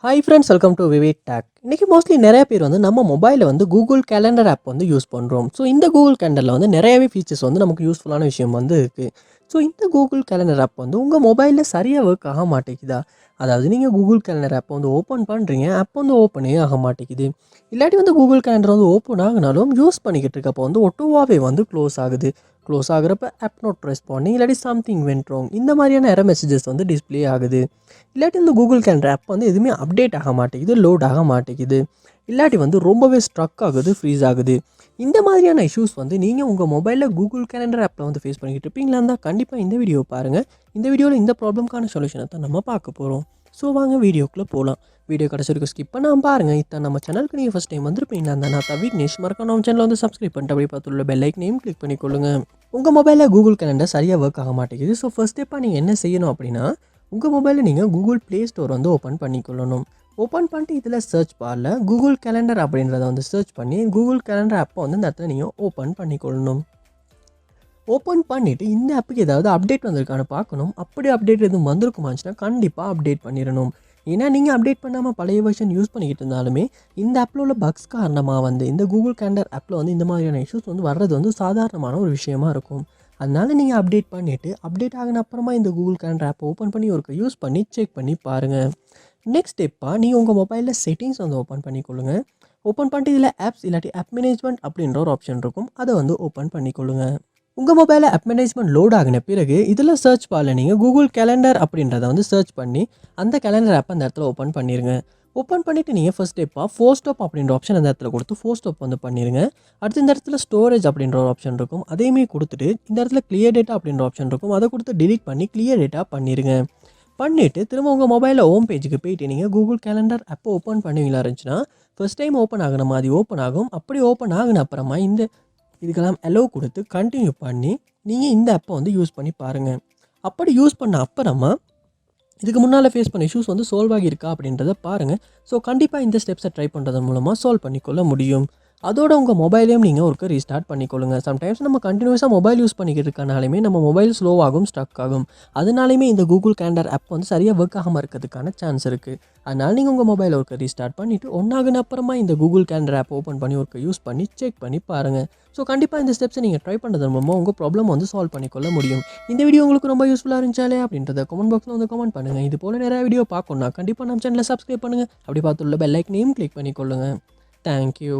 Hi friends, welcome to VividTech. இன்றைக்கி mostly நிறைய பேர் வந்து நம்ம மொபைலில் வந்து கூகுள் கேலண்டர் ஆப் வந்து யூஸ் பண்ணுறோம். ஸோ இந்த கூகுள் கேலண்டரில் வந்து நிறையவே ஃபீச்சர்ஸ் வந்து நமக்கு யூஸ்ஃபுல்லான விஷயம் வந்து இருக்குது. ஸோ இந்த கூகுள் கேலண்டர் ஆப் வந்து உங்கள் மொபைலில் சரியாக ஒர்க் ஆக மாட்டேங்குதா? அதாவது நீங்கள் கூகுள் கேலண்டர் ஆப் வந்து ஓப்பன் பண்ணுறீங்க, ஆப் வந்து ஓப்பனே ஆக மாட்டேங்குது. இல்லாட்டி வந்து கூகுள் கேலண்டர் வந்து ஓப்பன் ஆகினாலும் யூஸ் பண்ணிக்கிட்டு இருக்கப்போ வந்து ஒட்டுவாவே வந்து க்ளோஸ் ஆகுது. க்ளோஸ் ஆகுறப்ப ஆப் நோட் ரெஸ்பாண்டிங் இல்லாட்டி சம்திங் வென்ட் ராங் இந்த மாதிரியான எரர் மெசேஜஸ் வந்து டிஸ்ப்ளே ஆகுது. இல்லாட்டி இந்த கூகுள் கேலண்டர் ஆப் வந்து எதுவுமே அப்டேட் ஆக மாட்டேங்குது, லோட் ஆக மாட்டேங்குது. இல்லாட்டி வந்து ரொம்பவே ஸ்ட்ரக் ஆகுது, ஃப்ரீஸ் ஆகுது. இந்த மாதிரியான இஷ்யூஸ் வந்து நீங்கள் உங்கள் மொபைலில் கூகுள் கேலண்டர் ஆப்பில் வந்து ஃபேஸ் பண்ணிக்கிட்டு இருப்பீங்களா இருந்தால் கண்டிப்பாக இந்த வீடியோ பாருங்கள். இந்த வீடியோவில் இந்த ப்ராப்ளம்க்கான சொல்யூஷனை தான் நம்ம பார்க்க போகிறோம். ஸோ வாங்க வீடியோக்குள்ளே போகலாம். வீடியோ கடைசி வரைக்கும் ஸ்கிப் பண்ணாமல் பாருங்கள். இதான் நம்ம சேனலுக்கு நீங்கள் ஃபஸ்ட் டைம் வந்திருப்பீங்களா இருந்தால் நான் தான் விக்னேஷ் மறக்காம நம்ம சேனல் வந்து சப்ஸ்கிரைப் பண்ணிட்டு அப்படியே பார்த்துள்ள பெல் ஐக்கனையும் கிளிக் பண்ணிக்கொள்ளுங்க. உங்கள் மொபைலில் கூகுள் கேலண்டர் சரியாக ஒர்க் ஆக மாட்டேங்குது. ஸோ ஃபர்ஸ்ட் ஸ்டெப்பாக நீங்கள் என்ன செய்யணும் அப்படின்னா, உங்கள் மொபைலில் நீங்கள் கூகுள் ப்ளே ஸ்டோர் வந்து ஓப்பன் பண்ணிக்கொள்ளணும். ஓப்பன் பண்ணிட்டு இதில் சர்ச் பாரில் கூகுள் கேலண்டர் அப்படின்றத வந்து சர்ச் பண்ணி கூகுள் கேலண்டர் ஆப்பை வந்து இந்த இடத்துல நீங்கள் ஓப்பன் பண்ணிக்கொள்ளணும். ஓப்பன் பண்ணிவிட்டு இந்த ஆப்புக்கு ஏதாவது அப்டேட் வந்திருக்கான்னு பார்க்கணும். அப்படி அப்டேட் எதுவும் வந்திருக்குமாச்சுன்னா கண்டிப்பாக அப்டேட் பண்ணிடணும். ஏன்னா நீங்கள் அப்டேட் பண்ணாமல் பழைய வெர்ஷன் யூஸ் பண்ணிக்கிட்டு இருந்தாலுமே இந்த ஆப்பில் உள்ள பக்ஸ் காரணமாக வந்து இந்த கூகுள் கேலண்டர் ஆப்பில் வந்து இந்த மாதிரியான இஷ்யூஸ் வந்து வர்றது வந்து சாதாரணமான ஒரு விஷயமா இருக்கும். அதனால் நீங்கள் அப்டேட் பண்ணிவிட்டு அப்டேட் ஆகின அப்புறமா இந்த கூகுள் கேலண்டர் ஆப்பை ஓப்பன் பண்ணி ஒரு யூஸ் பண்ணி செக் பண்ணி பாருங்கள். நெக்ஸ்ட் ஸ்டெப்பாக நீங்கள் உங்கள் மொபைலில் செட்டிங்ஸ் வந்து ஓப்பன் பண்ணிக்கொள்ளுங்கள். ஓப்பன் பண்ணிட்டு இதில் ஆப்ஸ் இல்லாட்டி ஆப் மேனேஜ்மெண்ட் அப்படின்ற ஒரு ஆப்ஷன் இருக்கும், அதை வந்து ஓப்பன் பண்ணிக்கொள்ளுங்கள். உங்கள் மொபைலில் ஆப் மேனேஜ்மெண்ட் லோட் ஆகின பிறகு இதில் சர்ச் பாரில் நீங்கள் கூகுள் கேலண்டர் அப்படின்றத வந்து சர்ச் பண்ணி அந்த கேலண்டர் ஆப்பை அந்த இடத்துல ஓப்பன் பண்ணிடுங்க. ஓப்பன் பண்ணிவிட்டு நீங்கள் ஃபஸ்ட் ஸ்டெப்பாக ஃபோர் ஸ்டாப் அப்படின்ற ஆப்ஷன் அந்த இடத்துல கொடுத்து ஃபோர் ஸ்டாப் வந்து பண்ணிடுங்க. அடுத்து இந்த இடத்துல ஸ்டோரேஜ் அப்படின்ற ஒரு ஆப்ஷன் இருக்கும், அதையுமே கொடுத்துட்டு இந்த இடத்துல கிளியர் டேட்டா அப்படின்ற ஆப்ஷன் இருக்கும், அதை கொடுத்து டிலீட் பண்ணி கிளியர் டேட்டா பண்ணிடுங்க. பண்ணிவிட்டு திரும்ப உங்கள் மொபைலில் ஹோம் பேஜுக்கு போயிட்டு நீங்கள் கூகுள் கேலண்டர் ஆப்பை ஓப்பன் பண்ணுவீங்களா இருந்துச்சுன்னா ஃபஸ்ட் டைம் ஓப்பன் ஆகின மாதிரி ஓப்பன் ஆகும். அப்படி ஓப்பன் ஆகின அப்புறமா இதுக்கெல்லாம் அலோவ் கொடுத்து கண்டினியூ பண்ணி நீங்கள் இந்த ஆப்பை வந்து யூஸ் பண்ணி பாருங்கள். அப்படி யூஸ் பண்ண அப்புறமா இதுக்கு முன்னால் ஃபேஸ் பண்ண இஷ்யூஸ் வந்து சால்வ் ஆகியிருக்கா அப்படின்றத பாருங்கள். ஸோ கண்டிப்பாக இந்த ஸ்டெப்ஸை ட்ரை பண்ணுறது மூலமாக சால்வ் பண்ணிக்கொள்ள முடியும். அதோட உங்கள் மொபைலையும் நீங்கள் ஒருக்க ரீஸ்டார்ட் பண்ணிக்கொள்ளுங்கள். சம்டைம்ஸ் நம்ம கண்டினியூஸாக மொபைல் யூஸ் பண்ணிக்கிட்டு இருக்கனாலுமே நம்ம மொபைல் ஸ்லோவாகும், ஸ்டக் ஆகும். அதனாலுமே இந்த கூகுள் கேலண்டர் ஆப் வந்து சரியாக ஒர்க் ஆகாமல் இருக்கிறதுக்கான சான்ஸ் இருக்குது. அதனால் நீங்கள் உங்கள் மொபைலை ஒருக்க ரீஸ்டார்ட் பண்ணிவிட்டு ஒன்றாகுன அப்புறமா இந்த கூகுள் கேலண்டர் ஆப் ஓப்பன் பண்ணி ஒருக்க யூஸ் பண்ணி செக் பண்ணி பாருங்கள். ஸோ கண்டிப்பாக இந்த ஸ்டெப்ஸை நீங்கள் ட்ரை பண்ணுறது மூலமாக உங்கள் ப்ராப்ளம் வந்து சால்வ் பண்ணிக்கொள்ள முடியும். இந்த வீடியோ உங்களுக்கு ரொம்ப யூஸ்ஃபுல்லாக இருந்துச்சாலே அப்படின்றத கமெண்ட் பாக்ஸில் வந்து கமெண்ட் பண்ணுங்கள். இது போல் நிறைய வீடியோ பார்க்கணுன்னா கண்டிப்பாக நம்ம சேனலை சப்ஸ்கிரைப் பண்ணுங்கள். அப்படி பார்த்துள்ள பெல் ஐக்கனையும் கிளிக் பண்ணிக்கொள்ளுங்கள். தேங்க்யூ.